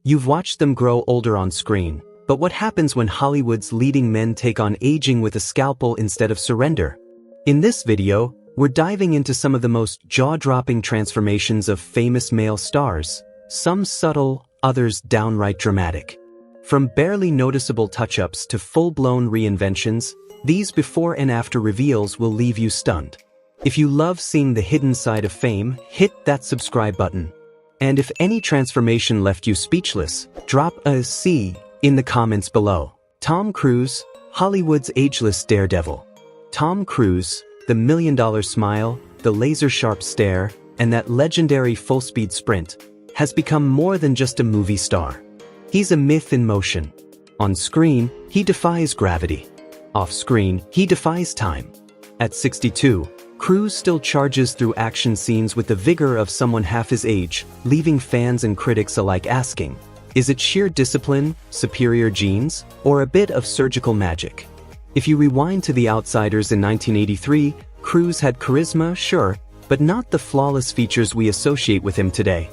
You've watched them grow older on screen, but what happens when Hollywood's leading men take on aging with a scalpel instead of surrender? In this video, we're diving into some of the most jaw-dropping transformations of famous male stars, some subtle, others downright dramatic. From barely noticeable touch-ups to full-blown reinventions, these before and after reveals will leave you stunned. If you love seeing the hidden side of fame, hit that subscribe button. And if any transformation left you speechless, drop a C in the comments below. Tom Cruise, Hollywood's ageless daredevil. Tom Cruise, the $1 million smile, the laser-sharp stare, and that legendary full-speed sprint, has become more than just a movie star. He's a myth in motion. On screen, he defies gravity. Off-screen, he defies time. At 62, Cruz still charges through action scenes with the vigor of someone half his age, leaving fans and critics alike asking, is it sheer discipline, superior genes, or a bit of surgical magic? If you rewind to The Outsiders in 1983, Cruz had charisma, sure, but not the flawless features we associate with him today.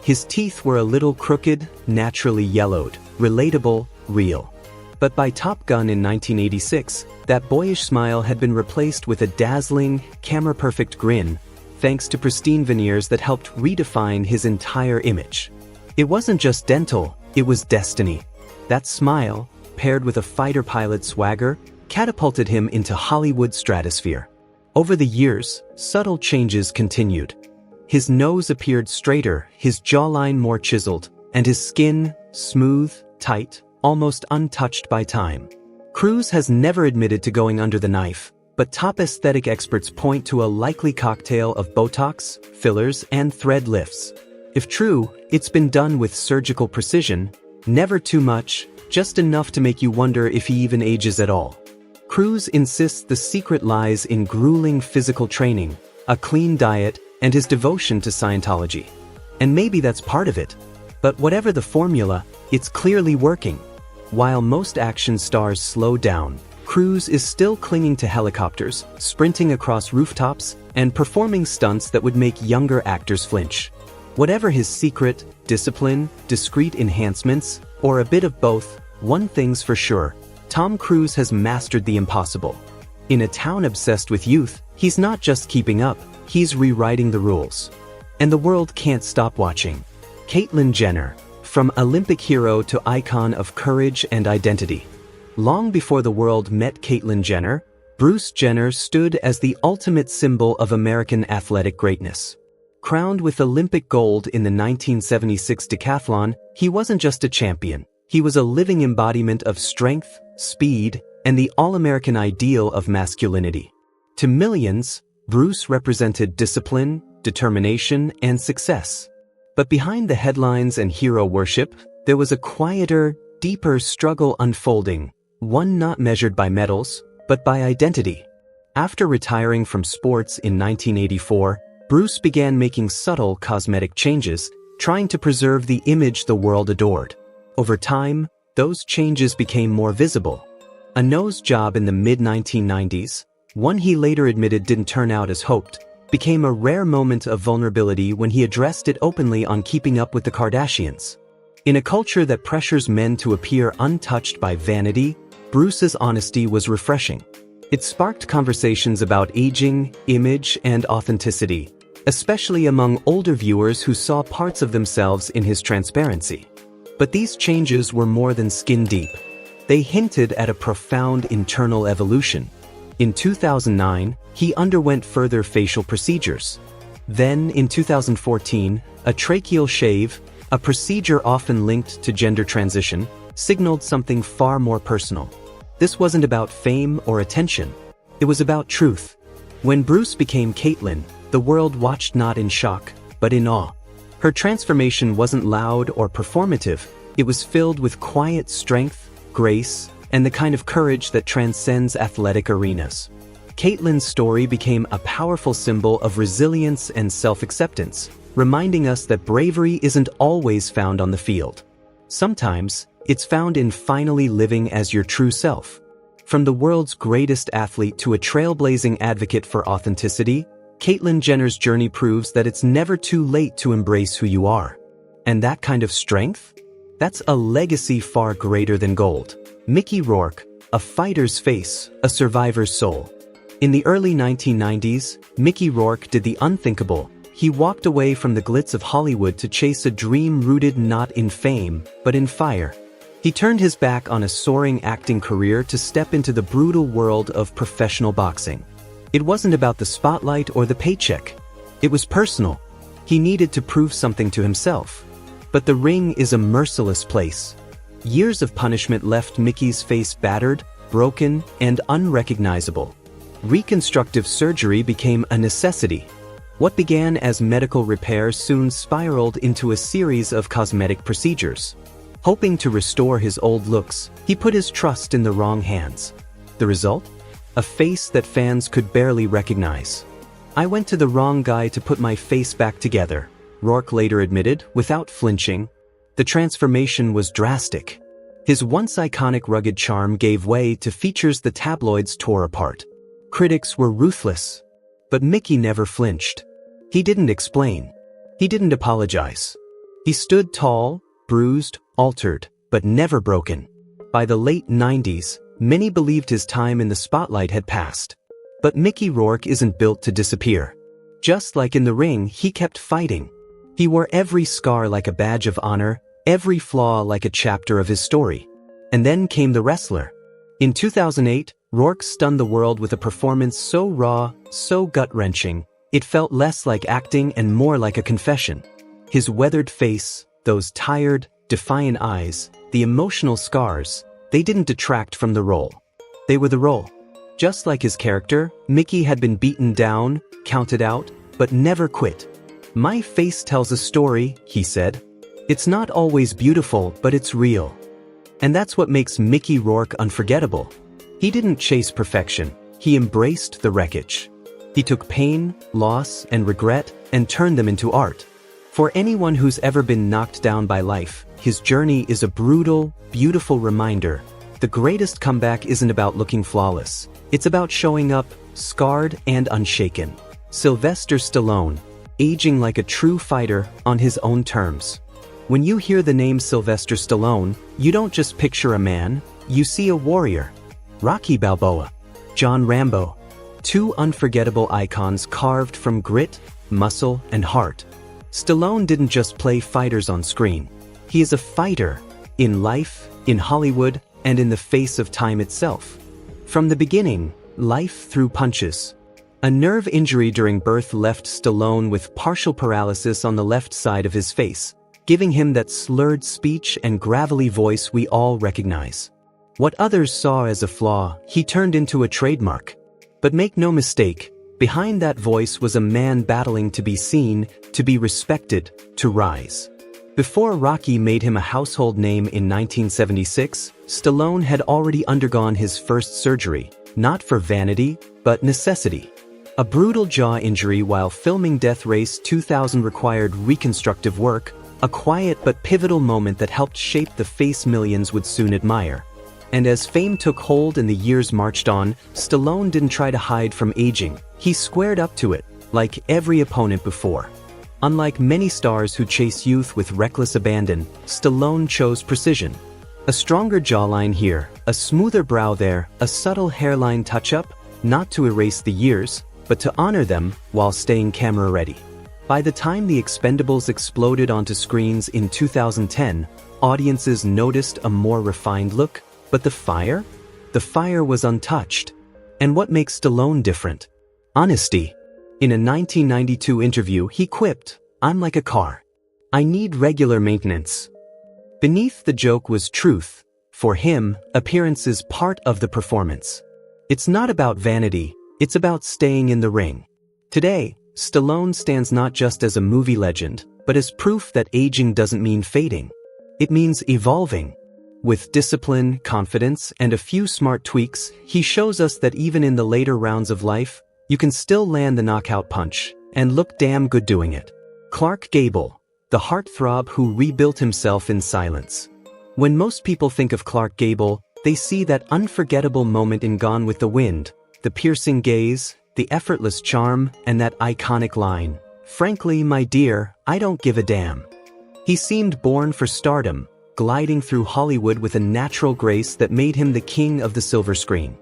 His teeth were a little crooked, naturally yellowed, relatable, real. But by Top Gun in 1986, that boyish smile had been replaced with a dazzling, camera-perfect grin, thanks to pristine veneers that helped redefine his entire image. It wasn't just dental, it was destiny. That smile, paired with a fighter pilot swagger, catapulted him into Hollywood's stratosphere. Over the years, subtle changes continued. His nose appeared straighter, his jawline more chiseled, and his skin, smooth, tight, almost untouched by time. Cruz has never admitted to going under the knife, but top aesthetic experts point to a likely cocktail of Botox, fillers, and thread lifts. If true, it's been done with surgical precision, never too much, just enough to make you wonder if he even ages at all. Cruz insists the secret lies in grueling physical training, a clean diet, and his devotion to Scientology. And maybe that's part of it. But whatever the formula, it's clearly working. While most action stars slow down, Cruz is still clinging to helicopters, sprinting across rooftops, and performing stunts that would make younger actors flinch. Whatever his secret, discipline, discreet enhancements, or a bit of both, one thing's for sure, Tom Cruise has mastered the impossible. In a town obsessed with youth, he's not just keeping up, he's rewriting the rules. And the world can't stop watching. Caitlyn Jenner, from Olympic hero to icon of courage and identity. Long before the world met Caitlyn Jenner, Bruce Jenner stood as the ultimate symbol of American athletic greatness. Crowned with Olympic gold in the 1976 decathlon, he wasn't just a champion, he was a living embodiment of strength, speed, and the all-American ideal of masculinity. To millions, Bruce represented discipline, determination, and success. But behind the headlines and hero worship, there was a quieter, deeper struggle unfolding, one not measured by medals, but by identity. After retiring from sports in 1984, Bruce began making subtle cosmetic changes, trying to preserve the image the world adored. Over time, those changes became more visible. A nose job in the mid-1990s, one he later admitted didn't turn out as hoped, became a rare moment of vulnerability when he addressed it openly on Keeping Up with the Kardashians. In a culture that pressures men to appear untouched by vanity, Bruce's honesty was refreshing. It sparked conversations about aging, image, and authenticity, especially among older viewers who saw parts of themselves in his transparency. But these changes were more than skin deep. They hinted at a profound internal evolution. In 2009, he underwent further facial procedures. Then, in 2014, a tracheal shave, a procedure often linked to gender transition, signaled something far more personal. This wasn't about fame or attention. It was about truth. When Bruce became Caitlyn, the world watched not in shock, but in awe. Her transformation wasn't loud or performative. It was filled with quiet strength, grace, and the kind of courage that transcends athletic arenas. Caitlyn's story became a powerful symbol of resilience and self-acceptance, reminding us that bravery isn't always found on the field. Sometimes, it's found in finally living as your true self. From the world's greatest athlete to a trailblazing advocate for authenticity, Caitlyn Jenner's journey proves that it's never too late to embrace who you are. And that kind of strength? That's a legacy far greater than gold. Mickey Rourke, a fighter's face, a survivor's soul. In the early 1990s, Mickey Rourke did the unthinkable. He walked away from the glitz of Hollywood to chase a dream rooted not in fame, but in fire. He turned his back on a soaring acting career to step into the brutal world of professional boxing. It wasn't about the spotlight or the paycheck. It was personal. He needed to prove something to himself. But the ring is a merciless place. Years of punishment left Mickey's face battered, broken, and unrecognizable. Reconstructive surgery became a necessity. What began as medical repairs soon spiraled into a series of cosmetic procedures. Hoping to restore his old looks, he put his trust in the wrong hands. The result? A face that fans could barely recognize. "I went to the wrong guy to put my face back together," Rourke later admitted, without flinching. The transformation was drastic. His once iconic rugged charm gave way to features the tabloids tore apart. Critics were ruthless. But Mickey never flinched. He didn't explain. He didn't apologize. He stood tall, bruised, altered, but never broken. By the late 90s, many believed his time in the spotlight had passed. But Mickey Rourke isn't built to disappear. Just like in the ring, he kept fighting. He wore every scar like a badge of honor, every flaw like a chapter of his story. And then came The Wrestler. In 2008, Rourke stunned the world with a performance so raw, so gut-wrenching, it felt less like acting and more like a confession. His weathered face, those tired, defiant eyes, the emotional scars, they didn't detract from the role. They were the role. Just like his character, Mickey had been beaten down, counted out, but never quit. "My face tells a story," he said. "It's not always beautiful, but it's real." And that's what makes Mickey Rourke unforgettable. He didn't chase perfection, he embraced the wreckage. He took pain, loss, and regret, and turned them into art. For anyone who's ever been knocked down by life, his journey is a brutal, beautiful reminder. The greatest comeback isn't about looking flawless. It's about showing up, scarred and unshaken. Sylvester Stallone, aging like a true fighter on his own terms. When you hear the name Sylvester Stallone, you don't just picture a man, you see a warrior. Rocky Balboa, John Rambo, two unforgettable icons carved from grit, muscle, and heart. Stallone didn't just play fighters on screen. He is a fighter, in life, in Hollywood, and in the face of time itself. From the beginning, life threw punches. A nerve injury during birth left Stallone with partial paralysis on the left side of his face, giving him that slurred speech and gravelly voice we all recognize. What others saw as a flaw, he turned into a trademark. But make no mistake, behind that voice was a man battling to be seen, to be respected, to rise. Before Rocky made him a household name in 1976, Stallone had already undergone his first surgery, not for vanity, but necessity. A brutal jaw injury while filming Death Race 2000 required reconstructive work, a quiet but pivotal moment that helped shape the face millions would soon admire. And as fame took hold and the years marched on, Stallone didn't try to hide from aging. He squared up to it, like every opponent before. Unlike many stars who chase youth with reckless abandon, Stallone chose precision. A stronger jawline here, a smoother brow there, a subtle hairline touch-up, not to erase the years, but to honor them while staying camera-ready. By the time The Expendables exploded onto screens in 2010, audiences noticed a more refined look, but the fire? The fire was untouched. And what makes Stallone different? Honesty. In a 1992 interview, he quipped, "I'm like a car. I need regular maintenance." Beneath the joke was truth. For him, appearance is part of the performance. It's not about vanity, it's about staying in the ring. Today, Stallone stands not just as a movie legend, but as proof that aging doesn't mean fading. It means evolving. With discipline, confidence, and a few smart tweaks, he shows us that even in the later rounds of life, you can still land the knockout punch, and look damn good doing it. Clark Gable, the heartthrob who rebuilt himself in silence. When most people think of Clark Gable, they see that unforgettable moment in Gone with the Wind, the piercing gaze, the effortless charm, and that iconic line, "Frankly, my dear, I don't give a damn." He seemed born for stardom, gliding through Hollywood with a natural grace that made him the king of the silver screen.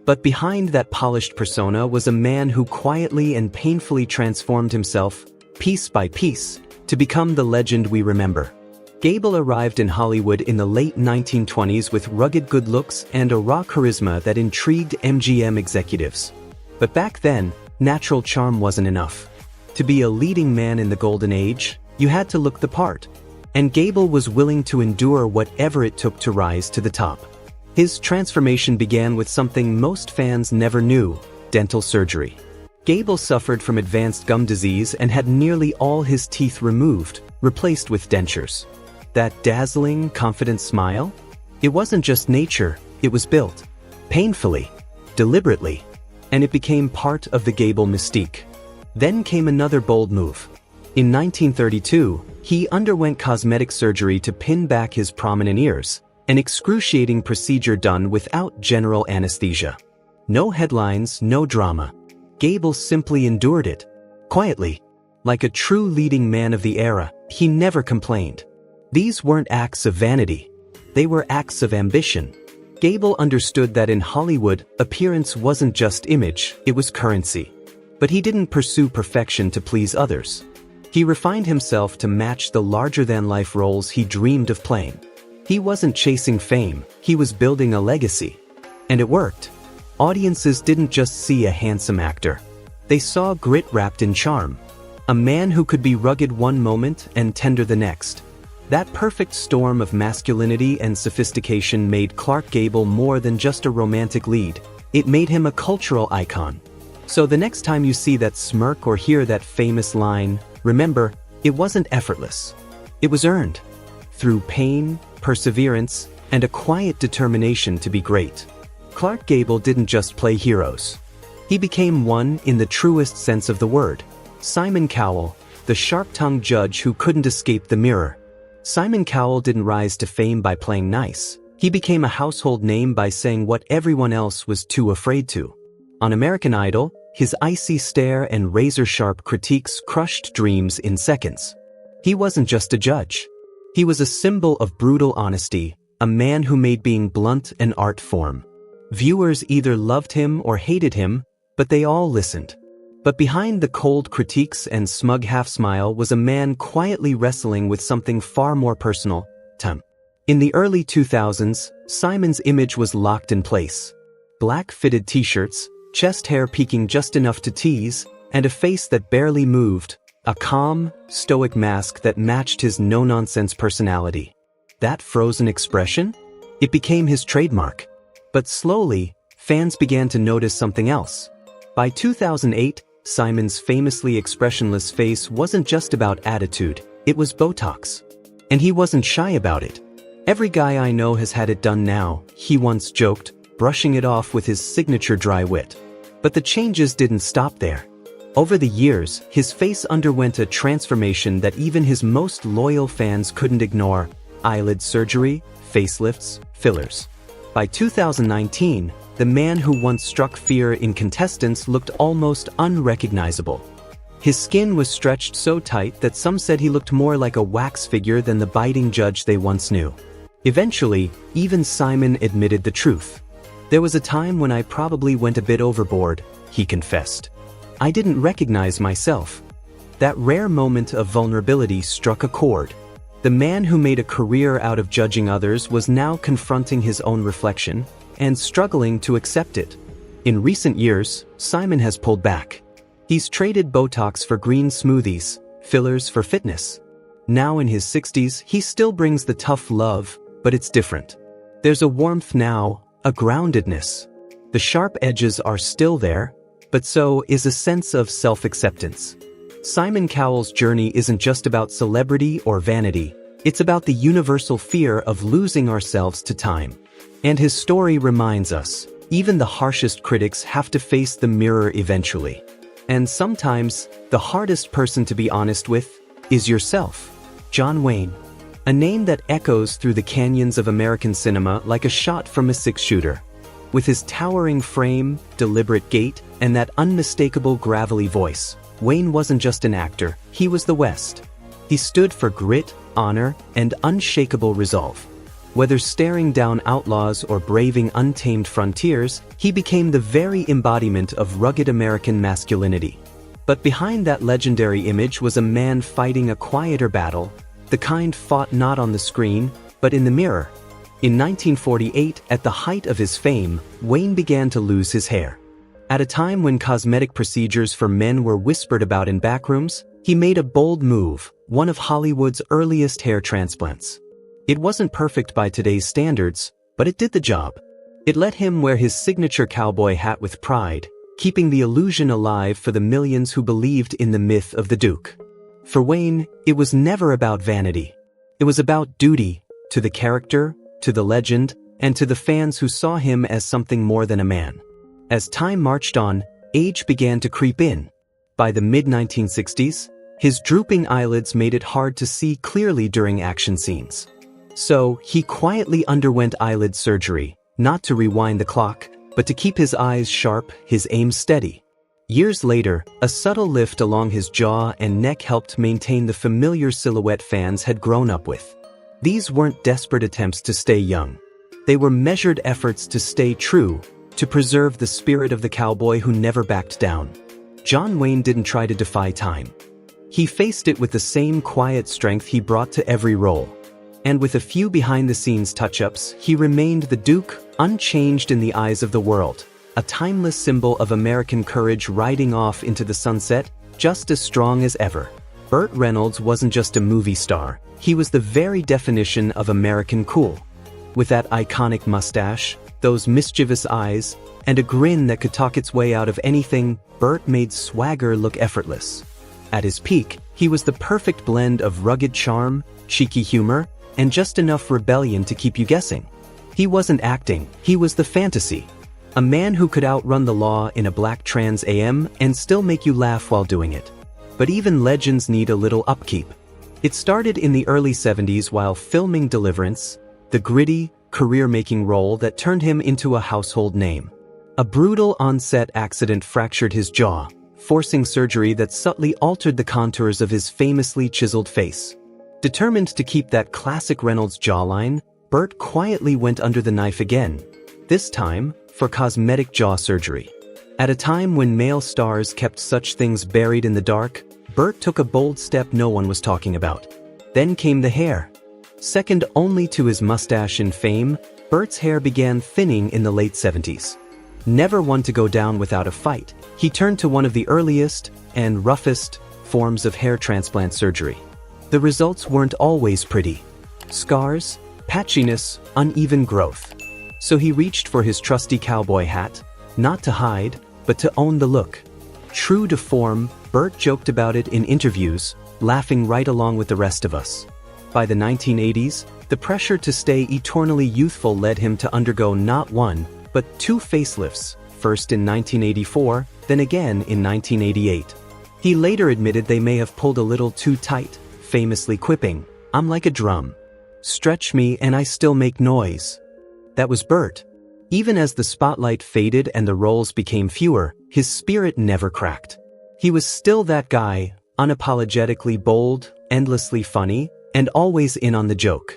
But behind that polished persona was a man who quietly and painfully transformed himself, piece by piece, to become the legend we remember. Gable arrived in Hollywood in the late 1920s with rugged good looks and a raw charisma that intrigued MGM executives. But back then, natural charm wasn't enough. To be a leading man in the golden age, you had to look the part. And Gable was willing to endure whatever it took to rise to the top. His transformation began with something most fans never knew: dental surgery. Gable suffered from advanced gum disease and had nearly all his teeth removed, replaced with dentures. That dazzling, confident smile? It wasn't just nature, it was built. Painfully. Deliberately. And it became part of the Gable mystique. Then came another bold move. In 1932, he underwent cosmetic surgery to pin back his prominent ears, an excruciating procedure done without general anesthesia. No headlines, no drama. Gable simply endured it. Quietly. Like a true leading man of the era, he never complained. These weren't acts of vanity. They were acts of ambition. Gable understood that in Hollywood, appearance wasn't just image, it was currency. But he didn't pursue perfection to please others. He refined himself to match the larger-than-life roles he dreamed of playing. He wasn't chasing fame, he was building a legacy. And it worked. Audiences didn't just see a handsome actor. They saw grit wrapped in charm. A man who could be rugged one moment and tender the next. That perfect storm of masculinity and sophistication made Clark Gable more than just a romantic lead. It made him a cultural icon. So the next time you see that smirk or hear that famous line, remember, it wasn't effortless. It was earned. Through pain, perseverance, and a quiet determination to be great. Clark Gable didn't just play heroes. He became one in the truest sense of the word. Simon Cowell, the sharp-tongued judge who couldn't escape the mirror. Simon Cowell didn't rise to fame by playing nice. He became a household name by saying what everyone else was too afraid to. On American Idol, his icy stare and razor-sharp critiques crushed dreams in seconds. He wasn't just a judge. He was a symbol of brutal honesty, a man who made being blunt an art form. Viewers either loved him or hated him, but they all listened. But behind the cold critiques and smug half-smile was a man quietly wrestling with something far more personal: time. In the early 2000s, Simon's image was locked in place. Black fitted t-shirts, chest hair peeking just enough to tease, and a face that barely moved, a calm, stoic mask that matched his no-nonsense personality. That frozen expression? It became his trademark. But slowly, fans began to notice something else. By 2008, Simon's famously expressionless face wasn't just about attitude, it was Botox. And he wasn't shy about it. "Every guy I know has had it done now," he once joked, brushing it off with his signature dry wit. But the changes didn't stop there. Over the years, his face underwent a transformation that even his most loyal fans couldn't ignore: eyelid surgery, facelifts, fillers. By 2019, the man who once struck fear in contestants looked almost unrecognizable. His skin was stretched so tight that some said he looked more like a wax figure than the biting judge they once knew. Eventually, even Simon admitted the truth. "There was a time when I probably went a bit overboard," he confessed. "I didn't recognize myself." That rare moment of vulnerability struck a chord. The man who made a career out of judging others was now confronting his own reflection and struggling to accept it. In recent years, Simon has pulled back. He's traded Botox for green smoothies, fillers for fitness. Now in his 60s, he still brings the tough love, but it's different. There's a warmth now, a groundedness. The sharp edges are still there, but so is a sense of self-acceptance. Simon Cowell's journey isn't just about celebrity or vanity. It's about the universal fear of losing ourselves to time. And his story reminds us, even the harshest critics have to face the mirror eventually. And sometimes, the hardest person to be honest with is yourself. John Wayne. A name that echoes through the canyons of American cinema like a shot from a six-shooter. With his towering frame, deliberate gait, and that unmistakable gravelly voice, Wayne wasn't just an actor, he was the West. He stood for grit, honor, and unshakable resolve. Whether staring down outlaws or braving untamed frontiers, he became the very embodiment of rugged American masculinity. But behind that legendary image was a man fighting a quieter battle, the kind fought not on the screen, but in the mirror. In 1948, at the height of his fame, Wayne began to lose his hair. At a time when cosmetic procedures for men were whispered about in backrooms, he made a bold move, one of Hollywood's earliest hair transplants. It wasn't perfect by today's standards, but it did the job. It let him wear his signature cowboy hat with pride, keeping the illusion alive for the millions who believed in the myth of the Duke. For Wayne, it was never about vanity. It was about duty, to the character, to the legend, and to the fans who saw him as something more than a man. As time marched on, age began to creep in. By the mid-1960s, his drooping eyelids made it hard to see clearly during action scenes. So, he quietly underwent eyelid surgery, not to rewind the clock, but to keep his eyes sharp, his aim steady. Years later, a subtle lift along his jaw and neck helped maintain the familiar silhouette fans had grown up with. These weren't desperate attempts to stay young. They were measured efforts to stay true, to preserve the spirit of the cowboy who never backed down. John Wayne didn't try to defy time. He faced it with the same quiet strength he brought to every role. And with a few behind-the-scenes touch-ups, he remained the Duke, unchanged in the eyes of the world, a timeless symbol of American courage riding off into the sunset, just as strong as ever. Burt Reynolds wasn't just a movie star, he was the very definition of American cool. With that iconic mustache, those mischievous eyes, and a grin that could talk its way out of anything, Burt made swagger look effortless. At his peak, he was the perfect blend of rugged charm, cheeky humor, and just enough rebellion to keep you guessing. He wasn't acting, he was the fantasy. A man who could outrun the law in a black Trans Am and still make you laugh while doing it. But even legends need a little upkeep. It started in the early 70s while filming Deliverance, the gritty, career-making role that turned him into a household name. A brutal on-set accident fractured his jaw, forcing surgery that subtly altered the contours of his famously chiseled face. Determined to keep that classic Reynolds jawline, Burt quietly went under the knife again, this time for cosmetic jaw surgery. At a time when male stars kept such things buried in the dark, Burt took a bold step no one was talking about. Then came the hair. Second only to his mustache in fame, Burt's hair began thinning in the late 70s. Never one to go down without a fight, he turned to one of the earliest and roughest forms of hair transplant surgery. The results weren't always pretty. Scars, patchiness, uneven growth. So he reached for his trusty cowboy hat, not to hide, but to own the look. True to form, Burt joked about it in interviews, laughing right along with the rest of us. By the 1980s, the pressure to stay eternally youthful led him to undergo not one, but two facelifts, first in 1984, then again in 1988. He later admitted they may have pulled a little too tight, famously quipping, "I'm like a drum. Stretch me and I still make noise." That was Burt. Even as the spotlight faded and the roles became fewer, his spirit never cracked. He was still that guy, unapologetically bold, endlessly funny, and always in on the joke.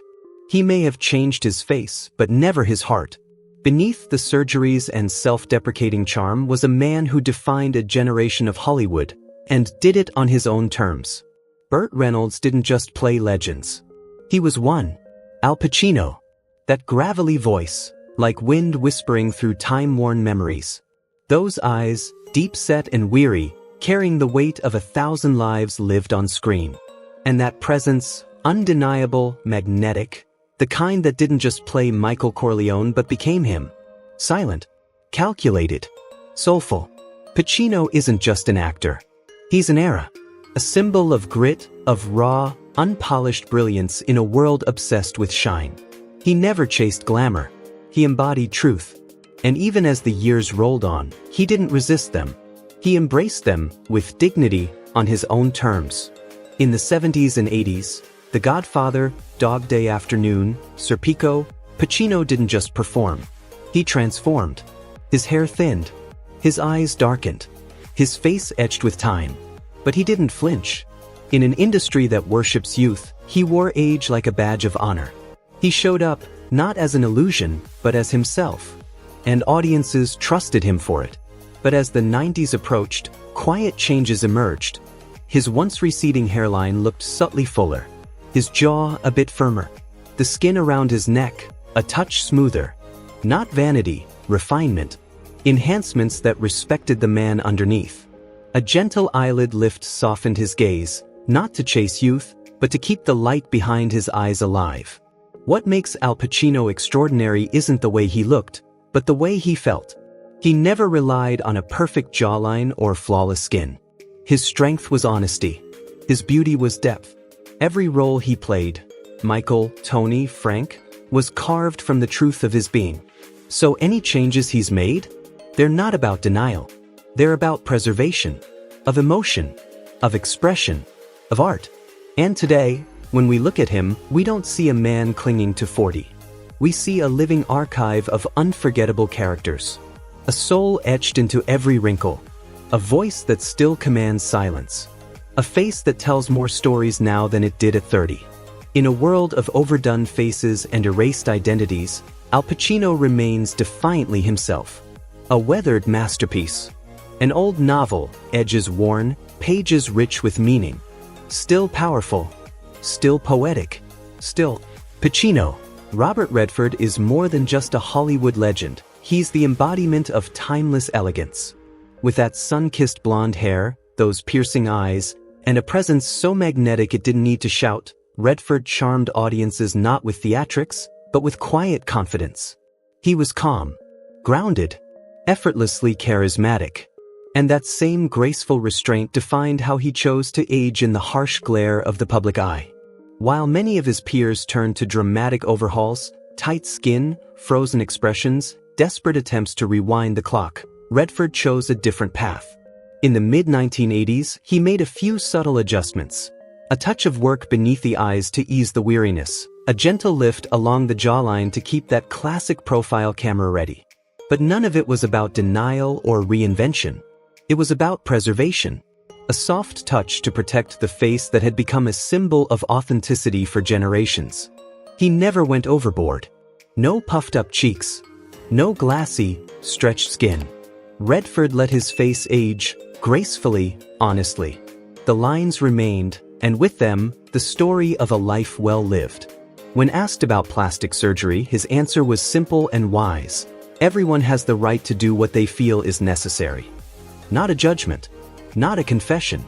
He may have changed his face, but never his heart. Beneath the surgeries and self-deprecating charm was a man who defined a generation of Hollywood, and did it on his own terms. Burt Reynolds didn't just play legends. He was one. Al Pacino. That gravelly voice, like wind whispering through time-worn memories. Those eyes, deep-set and weary, carrying the weight of 1,000 lives lived on screen. And that presence, undeniable, magnetic, the kind that didn't just play Michael Corleone but became him. Silent, calculated, soulful. Pacino isn't just an actor. He's an era. A symbol of grit, of raw, unpolished brilliance in a world obsessed with shine. He never chased glamour. He embodied truth. And even as the years rolled on, he didn't resist them. He embraced them, with dignity, on his own terms. In the 70s and 80s, The Godfather, Dog Day Afternoon, Serpico, Pacino didn't just perform. He transformed. His hair thinned. His eyes darkened. His face etched with time. But he didn't flinch. In an industry that worships youth, he wore age like a badge of honor. He showed up, not as an illusion, but as himself. And audiences trusted him for it. But as the 90s approached, quiet changes emerged. His once receding hairline looked subtly fuller, his jaw a bit firmer, the skin around his neck a touch smoother. Not vanity, refinement. Enhancements that respected the man underneath. A gentle eyelid lift softened his gaze, not to chase youth, but to keep the light behind his eyes alive. What makes Al Pacino extraordinary isn't the way he looked, but the way he felt. He never relied on a perfect jawline or flawless skin. His strength was honesty. His beauty was depth. Every role he played, Michael, Tony, Frank, was carved from the truth of his being. So any changes he's made? They're not about denial. They're about preservation, of emotion, of expression, of art. And today, when we look at him, we don't see a man clinging to 40. We see a living archive of unforgettable characters. A soul etched into every wrinkle. A voice that still commands silence. A face that tells more stories now than it did at 30. In a world of overdone faces and erased identities, Al Pacino remains defiantly himself. A weathered masterpiece. An old novel, edges worn, pages rich with meaning. Still powerful. Still poetic. Still Pacino. Robert Redford is more than just a Hollywood legend. He's the embodiment of timeless elegance. With that sun-kissed blonde hair, those piercing eyes, and a presence so magnetic it didn't need to shout, Redford charmed audiences not with theatrics, but with quiet confidence. He was calm, grounded, effortlessly charismatic. And that same graceful restraint defined how he chose to age in the harsh glare of the public eye. While many of his peers turned to dramatic overhauls, tight skin, frozen expressions, desperate attempts to rewind the clock, Redford chose a different path. In the mid-1980s, he made a few subtle adjustments. A touch of work beneath the eyes to ease the weariness, a gentle lift along the jawline to keep that classic profile camera ready. But none of it was about denial or reinvention. It was about preservation. A soft touch to protect the face that had become a symbol of authenticity for generations. He never went overboard. No puffed-up cheeks. No glassy, stretched skin. Redford let his face age, gracefully, honestly. The lines remained, and with them, the story of a life well lived. When asked about plastic surgery, his answer was simple and wise. Everyone has the right to do what they feel is necessary. Not a judgment. Not a confession.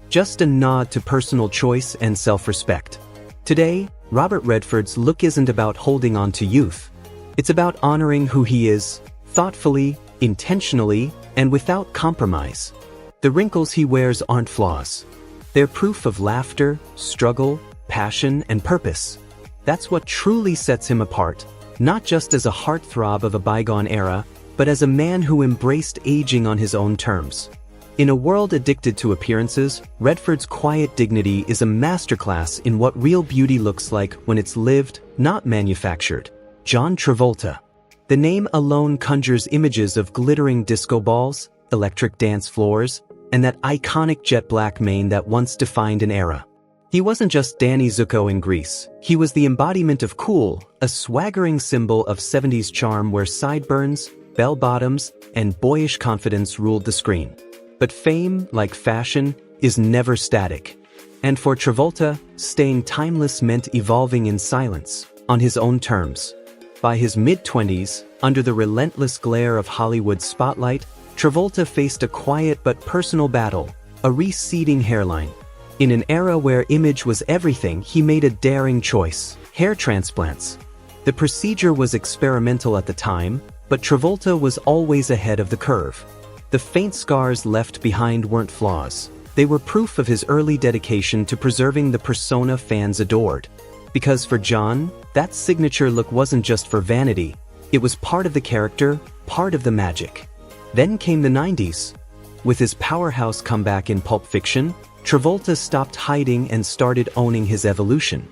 Just a nod to personal choice and self-respect. Today, Robert Redford's look isn't about holding on to youth. It's about honoring who he is, thoughtfully, intentionally, and without compromise. The wrinkles he wears aren't flaws. They're proof of laughter, struggle, passion, and purpose. That's what truly sets him apart, not just as a heartthrob of a bygone era, but as a man who embraced aging on his own terms. In a world addicted to appearances, Redford's quiet dignity is a masterclass in what real beauty looks like when it's lived, not manufactured. John Travolta. The name alone conjures images of glittering disco balls, electric dance floors, and that iconic jet black mane that once defined an era. He wasn't just Danny Zuko in Grease. He was the embodiment of cool, a swaggering symbol of 70s charm where sideburns, bell-bottoms, and boyish confidence ruled the screen. But fame, like fashion, is never static. And for Travolta, staying timeless meant evolving in silence, on his own terms. By his mid-20s, under the relentless glare of Hollywood's spotlight, Travolta faced a quiet but personal battle, a receding hairline. In an era where image was everything, he made a daring choice: hair transplants. The procedure was experimental at the time, but Travolta was always ahead of the curve. The faint scars left behind weren't flaws. They were proof of his early dedication to preserving the persona fans adored. Because for John, that signature look wasn't just for vanity. It was part of the character, part of the magic. Then came the 90s. With his powerhouse comeback in Pulp Fiction, Travolta stopped hiding and started owning his evolution.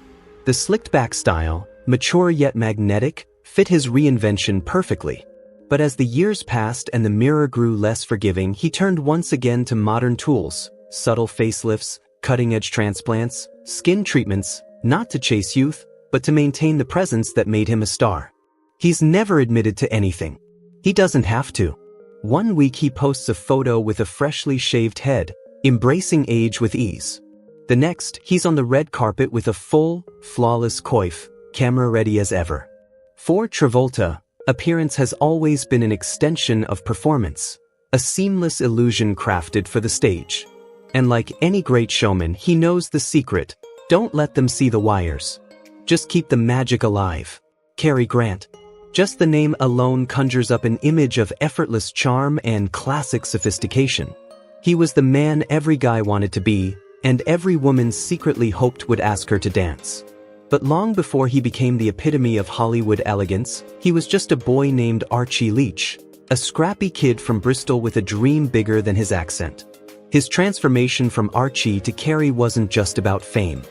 The slicked-back style, mature yet magnetic, fit his reinvention perfectly. But as the years passed and the mirror grew less forgiving, he turned once again to modern tools, subtle facelifts, cutting-edge transplants, skin treatments, not to chase youth, but to maintain the presence that made him a star. He's never admitted to anything. He doesn't have to. One week he posts a photo with a freshly shaved head, embracing age with ease. The next, he's on the red carpet with a full, flawless coif, camera-ready as ever. For Travolta, appearance has always been an extension of performance, a seamless illusion crafted for the stage. And like any great showman, he knows the secret: don't let them see the wires. Just keep the magic alive. Carrie Grant. Just the name alone conjures up an image of effortless charm and classic sophistication. He was the man every guy wanted to be, and every woman secretly hoped would ask her to dance. But long before he became the epitome of Hollywood elegance, he was just a boy named Archie Leach, a scrappy kid from Bristol with a dream bigger than his accent. His transformation from Archie to Carrie wasn't just about fame.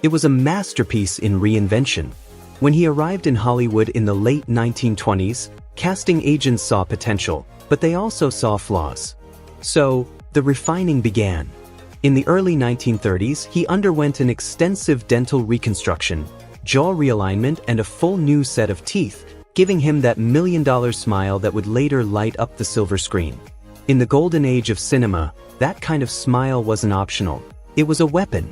It was a masterpiece in reinvention. When he arrived in Hollywood in the late 1920s, casting agents saw potential, but they also saw flaws. So, the refining began. In the early 1930s, he underwent an extensive dental reconstruction, jaw realignment, and a full new set of teeth, giving him that million-dollar smile that would later light up the silver screen. In the golden age of cinema, that kind of smile wasn't optional. It was a weapon.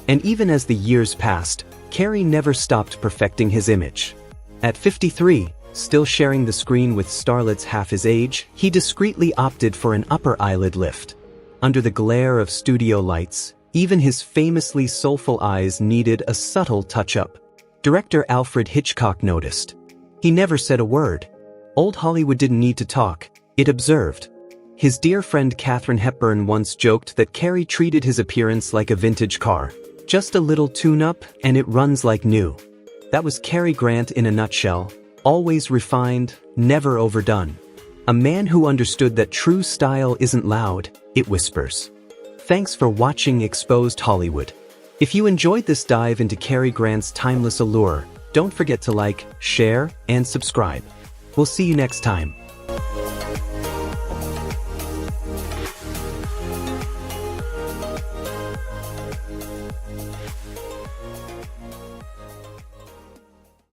And even as the years passed, Carrie never stopped perfecting his image. At 53, still sharing the screen with starlets half his age, he discreetly opted for an upper eyelid lift. Under the glare of studio lights, even his famously soulful eyes needed a subtle touch-up. Director Alfred Hitchcock noticed. He never said a word. Old Hollywood didn't need to talk, it observed. His dear friend Katharine Hepburn once joked that Carrie treated his appearance like a vintage car. Just a little tune-up, and it runs like new. That was Carrie Grant in a nutshell, always refined, never overdone. A man who understood that true style isn't loud, it whispers. Thanks for watching Exposed Hollywood. If you enjoyed this dive into Carrie Grant's timeless allure, don't forget to like, share, and subscribe. We'll see you next time.